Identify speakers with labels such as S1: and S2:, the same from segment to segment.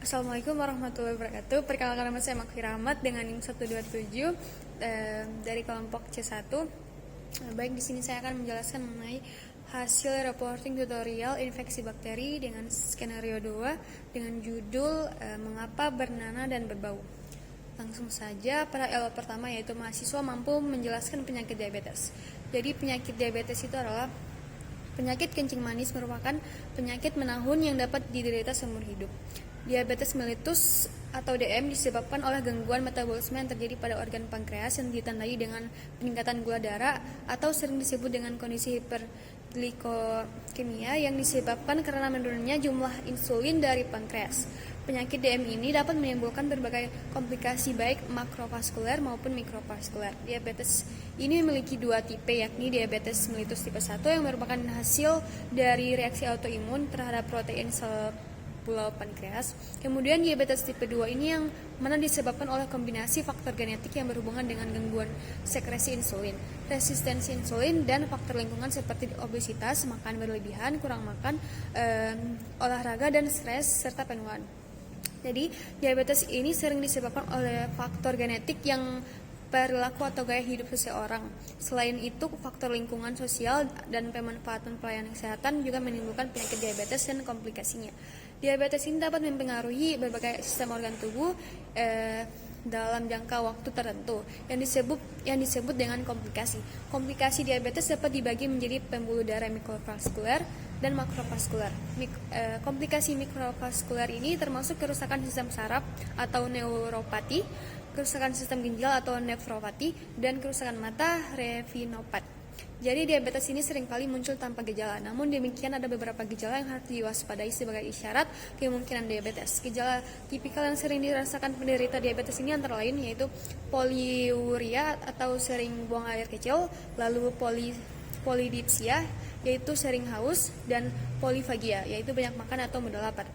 S1: Assalamualaikum warahmatullahi wabarakatuh. Perkenalkan, nama saya Makfi Rahmat dengan NIM 127 dari kelompok C1. Baik, di sini saya akan menjelaskan mengenai hasil reporting tutorial infeksi bakteri dengan skenario 2 dengan judul Mengapa Bernanah dan Berbau. Langsung saja pada LO pertama, yaitu mahasiswa mampu menjelaskan penyakit diabetes. Jadi penyakit diabetes itu adalah penyakit kencing manis, merupakan penyakit menahun yang dapat diderita seumur hidup. Diabetes mellitus atau DM disebabkan oleh gangguan metabolisme yang terjadi pada organ pankreas yang ditandai dengan peningkatan gula darah atau sering disebut dengan kondisi hiperglikemia yang disebabkan karena menurunnya jumlah insulin dari pankreas. Penyakit DM ini dapat menimbulkan berbagai komplikasi baik makrovaskuler maupun mikrovaskuler. Diabetes ini memiliki dua tipe, yakni diabetes mellitus tipe 1 yang merupakan hasil dari reaksi autoimun terhadap protein sel pulau pankreas. Kemudian diabetes tipe 2 ini yang mana disebabkan oleh kombinasi faktor genetik yang berhubungan dengan gangguan sekresi insulin, resistensi insulin, dan faktor lingkungan seperti obesitas, makan berlebihan, kurang makan, olahraga, dan stres, serta penuaan. Jadi diabetes ini sering disebabkan oleh faktor genetik yang perilaku atau gaya hidup seseorang. Selain itu, faktor lingkungan sosial dan pemanfaatan pelayanan kesehatan juga menimbulkan penyakit diabetes dan komplikasinya. Diabetes ini dapat mempengaruhi berbagai sistem organ tubuh dalam jangka waktu tertentu yang disebut dengan komplikasi. Komplikasi diabetes dapat dibagi menjadi pembuluh darah mikrovaskuler dan makrovaskuler. Komplikasi mikrovaskuler ini termasuk kerusakan sistem saraf atau neuropati, kerusakan sistem ginjal atau nefropati, dan kerusakan mata retinopat. Jadi diabetes ini seringkali muncul tanpa gejala, namun demikian ada beberapa gejala yang harus diwaspadai sebagai isyarat kemungkinan diabetes. Gejala tipikal yang sering dirasakan penderita diabetes ini antara lain yaitu poliuria atau sering buang air kecil, lalu polidipsia yaitu sering haus, dan polifagia yaitu banyak makan atau mudah lapar.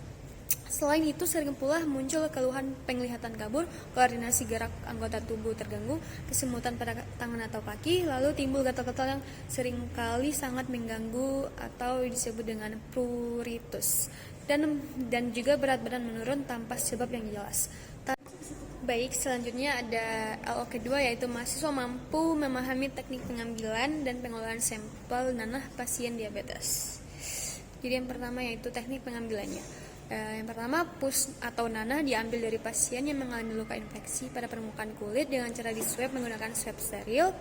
S1: Selain itu, sering pula muncul keluhan penglihatan kabur, koordinasi gerak anggota tubuh terganggu, kesemutan pada tangan atau kaki, lalu timbul gatal-gatal yang seringkali sangat mengganggu atau disebut dengan pruritus, dan juga berat badan menurun tanpa sebab yang jelas. Baik, selanjutnya ada LO kedua, yaitu mahasiswa mampu memahami teknik pengambilan dan pengolahan sampel nanah pasien diabetes. Jadi yang pertama yaitu teknik pengambilannya. Yang pertama, pus atau nanah diambil dari pasien yang mengalami luka infeksi pada permukaan kulit dengan cara diswab menggunakan swab steril,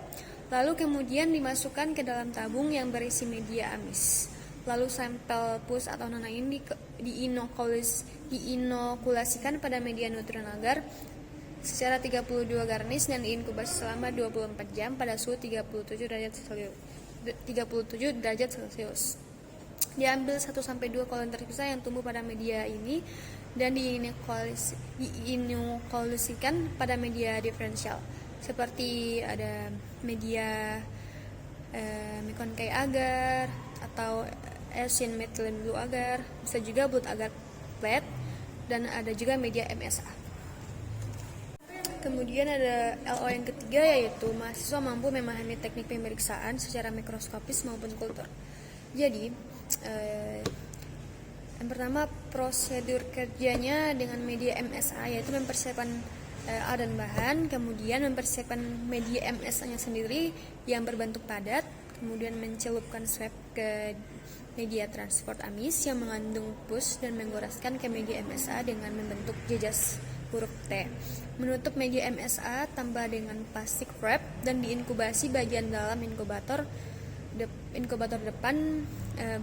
S1: lalu kemudian dimasukkan ke dalam tabung yang berisi media amis. Lalu sampel pus atau nanah ini diinokulasikan pada media nutron agar secara 32 garnis dan diinkubasi selama 24 jam pada suhu 37 derajat Celcius. Diambil 1-2 kolon terpisah yang tumbuh pada media ini dan diinokulusikan pada media diferensial seperti ada media meconicae agar atau Asian methylene blue agar, bisa juga blood agar plate, dan ada juga media MSA. Kemudian ada LO yang ketiga, yaitu mahasiswa mampu memahami teknik pemeriksaan secara mikroskopis maupun kultur. Jadi yang pertama, prosedur kerjanya dengan media MSA yaitu mempersiapkan alat dan bahan, kemudian mempersiapkan media MSA-nya sendiri yang berbentuk padat, kemudian mencelupkan swab ke media transport amis yang mengandung pus dan menggoreskan ke media MSA dengan membentuk jejas huruf T. Menutup media MSA tambah dengan plastik wrap dan diinkubasi bagian dalam inkubator depan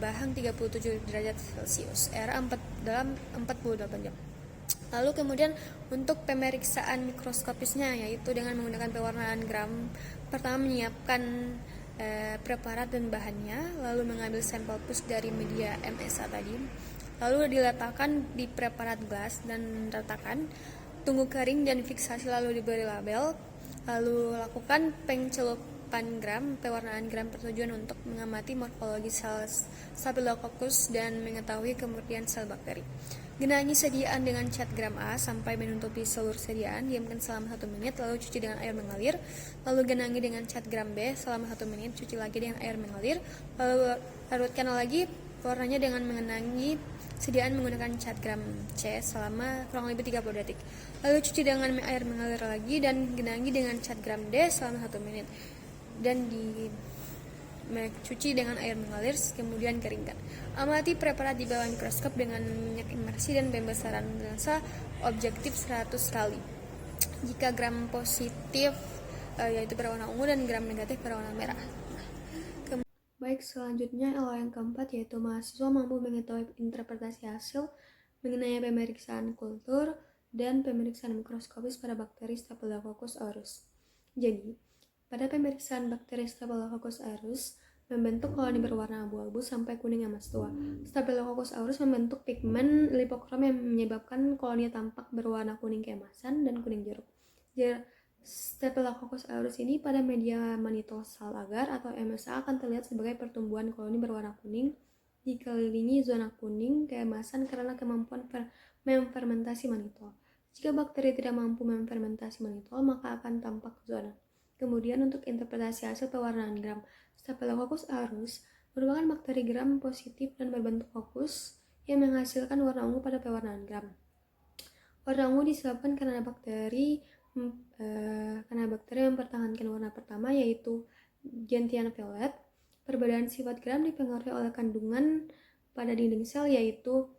S1: bahang 37 derajat Celcius, dalam 48 jam. Lalu kemudian untuk pemeriksaan mikroskopisnya, yaitu dengan menggunakan pewarnaan gram. Pertama, menyiapkan preparat dan bahannya, lalu mengambil sampel pus dari media MSA tadi, lalu diletakkan di preparat gelas dan ratakan, tunggu kering dan fiksasi lalu diberi label, lalu lakukan pencelupan pewarnaan gram bertujuan untuk mengamati morfologi sel Staphylococcus dan mengetahui kemurnian sel bakteri. Genangi sediaan dengan cat gram A sampai menutupi seluruh sediaan, diamkan selama 1 menit, lalu cuci dengan air mengalir, lalu genangi dengan cat gram B selama 1 menit, cuci lagi dengan air mengalir, lalu larutkan lagi warnanya dengan mengenangi Sediaan menggunakan cat gram C selama kurang lebih 30 detik. Lalu cuci dengan air mengalir lagi dan genangi dengan cat gram D selama 1 menit. Dan cuci dengan air mengalir, kemudian keringkan. Amati preparat di bawah mikroskop dengan minyak imersi dan pembesaran lensa objektif 100 kali. Jika gram positif yaitu berwarna ungu dan gram negatif berwarna merah. Baik, selanjutnya LO yang keempat yaitu mahasiswa mampu mengetahui interpretasi hasil mengenai pemeriksaan kultur dan pemeriksaan mikroskopis pada bakteri Staphylococcus aureus. Jadi, pada pemeriksaan bakteri Staphylococcus aureus membentuk koloni berwarna abu-abu sampai kuning emas tua. Staphylococcus aureus membentuk pigmen lipokrom yang menyebabkan koloni tampak berwarna kuning keemasan dan kuning jeruk. Staphylococcus aureus ini pada media manitosal agar atau MSA akan terlihat sebagai pertumbuhan koloni berwarna kuning dikelilingi zona kuning keemasan karena kemampuan memfermentasi manitol. Jika bakteri tidak mampu memfermentasi manitol, maka akan tampak zona. Kemudian untuk interpretasi hasil pewarnaan gram, Staphylococcus aureus merupakan bakteri gram positif dan berbentuk kokus yang menghasilkan warna ungu pada pewarnaan gram. Warna ungu disebabkan karena bakteri mempertahankan warna pertama yaitu gentian violet. Perbedaan sifat gram dipengaruhi oleh kandungan pada dinding sel yaitu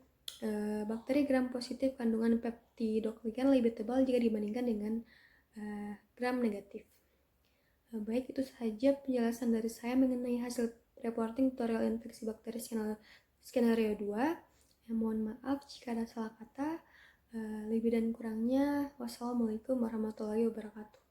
S1: bakteri gram positif kandungan peptidoglikan lebih tebal jika dibandingkan dengan gram negatif. Baik, itu saja penjelasan dari saya mengenai hasil reporting tutorial infeksi bakteri skenario 2. Mohon maaf jika ada salah kata. Lebih dan kurangnya, wassalamualaikum warahmatullahi wabarakatuh.